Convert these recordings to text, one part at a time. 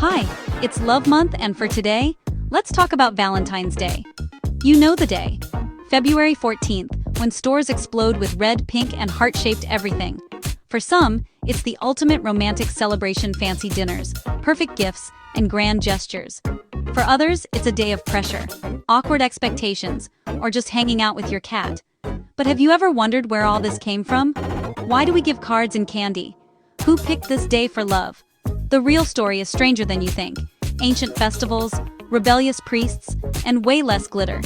Hi, it's Love Month, and for today, let's talk about Valentine's Day. You know the day, February 14th, when stores explode with red, pink, and heart-shaped everything. For some, it's the ultimate romantic celebration: fancy dinners, perfect gifts, and grand gestures. For others, it's a day of pressure, awkward expectations, or just hanging out with your cat. But have you ever wondered where all this came from? Why do we give cards and candy? Who picked this day for love? The real story is stranger than you think. Ancient festivals, rebellious priests, and way less glitter.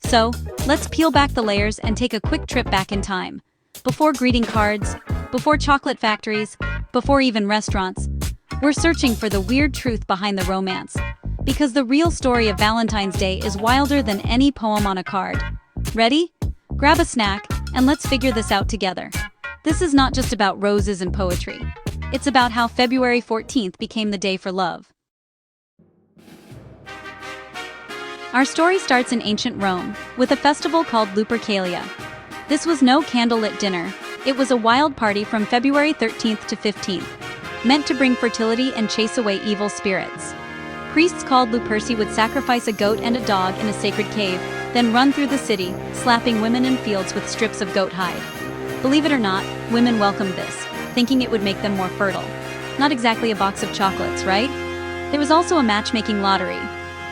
So, let's peel back the layers and take a quick trip back in time. Before greeting cards, before chocolate factories, before even restaurants, we're searching for the weird truth behind the romance. Because the real story of Valentine's Day is wilder than any poem on a card. Ready? Grab a snack, and let's figure this out together. This is not just about roses and poetry. It's about how February 14th became the day for love. Our story starts in ancient Rome, with a festival called Lupercalia. This was no candlelit dinner. It was a wild party from February 13th to 15th, meant to bring fertility and chase away evil spirits. Priests called Luperci would sacrifice a goat and a dog in a sacred cave, then run through the city, slapping women in fields with strips of goat hide. Believe it or not, women welcomed this, thinking it would make them more fertile. Not exactly a box of chocolates, right? There was also a matchmaking lottery.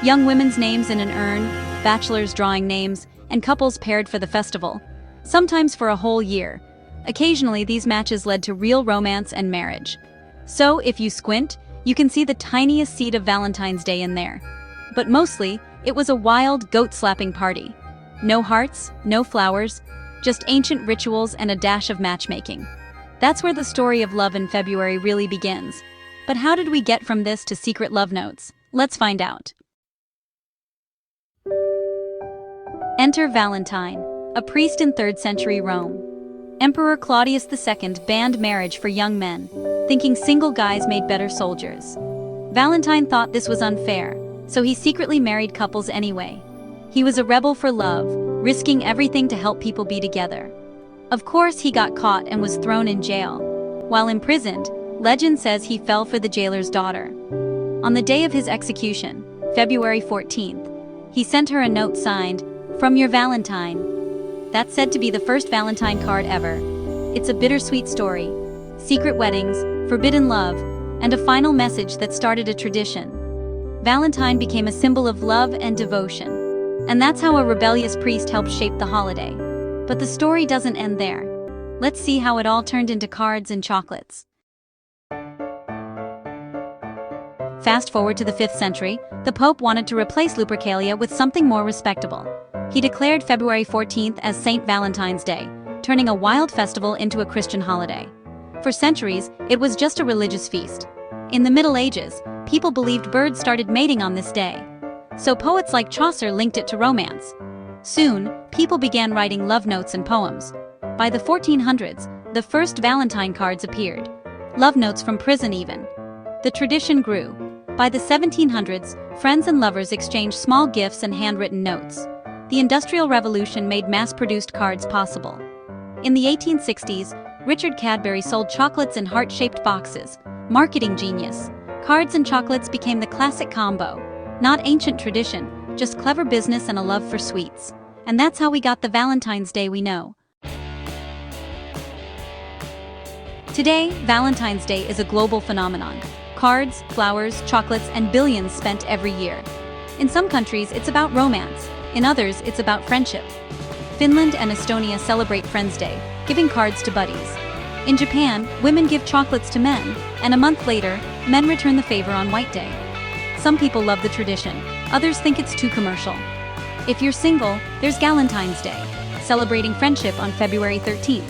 Young women's names in an urn, bachelors drawing names, and couples paired for the festival, sometimes for a whole year. Occasionally, these matches led to real romance and marriage. So, if you squint, you can see the tiniest seed of Valentine's Day in there. But mostly, it was a wild, goat-slapping party. No hearts, no flowers, just ancient rituals and a dash of matchmaking. That's where the story of love in February really begins. But how did we get from this to secret love notes? Let's find out. Enter Valentine, a priest in 3rd century Rome. Emperor Claudius II banned marriage for young men, thinking single guys made better soldiers. Valentine thought this was unfair, so he secretly married couples anyway. He was a rebel for love, risking everything to help people be together. Of course, he got caught and was thrown in jail. While imprisoned, legend says he fell for the jailer's daughter. On the day of his execution, February 14th, he sent her a note signed, "From your Valentine." That's said to be the first Valentine card ever. It's a bittersweet story. Secret weddings, forbidden love, and a final message that started a tradition. Valentine became a symbol of love and devotion. And that's how a rebellious priest helped shape the holiday. But the story doesn't end there. Let's see how it all turned into cards and chocolates. Fast forward to the 5th century, the Pope wanted to replace Lupercalia with something more respectable. He declared February 14th as St. Valentine's Day, turning a wild festival into a Christian holiday. For centuries, it was just a religious feast. In the Middle Ages, people believed birds started mating on this day. So poets like Chaucer linked it to romance. Soon, people began writing love notes and poems. By the 1400s, the first Valentine cards appeared. Love notes from prison even. The tradition grew. By the 1700s, friends and lovers exchanged small gifts and handwritten notes. The Industrial Revolution made mass-produced cards possible. In the 1860s, Richard Cadbury sold chocolates in heart-shaped boxes. Marketing genius. Cards and chocolates became the classic combo. Not ancient tradition, just clever business and a love for sweets. And that's how we got the Valentine's Day we know. Today, Valentine's Day is a global phenomenon. Cards, flowers, chocolates, and billions spent every year. In some countries, it's about romance. In others, it's about friendship. Finland and Estonia celebrate Friends Day, giving cards to buddies. In Japan, women give chocolates to men, and a month later, men return the favor on White Day. Some people love the tradition, others think it's too commercial. If you're single, there's Galentine's Day, celebrating friendship on February 13th.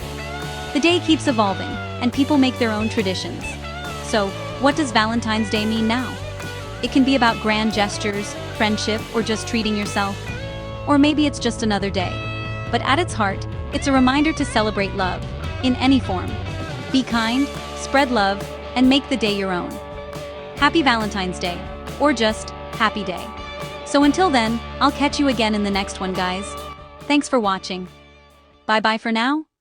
The day keeps evolving, and people make their own traditions. So, what does Valentine's Day mean now? It can be about grand gestures, friendship, or just treating yourself. Or maybe it's just another day. But at its heart, it's a reminder to celebrate love, in any form. Be kind, spread love, and make the day your own. Happy Valentine's Day, or just happy day. So until then, I'll catch you again in the next one, guys. Thanks for watching. Bye-bye for now.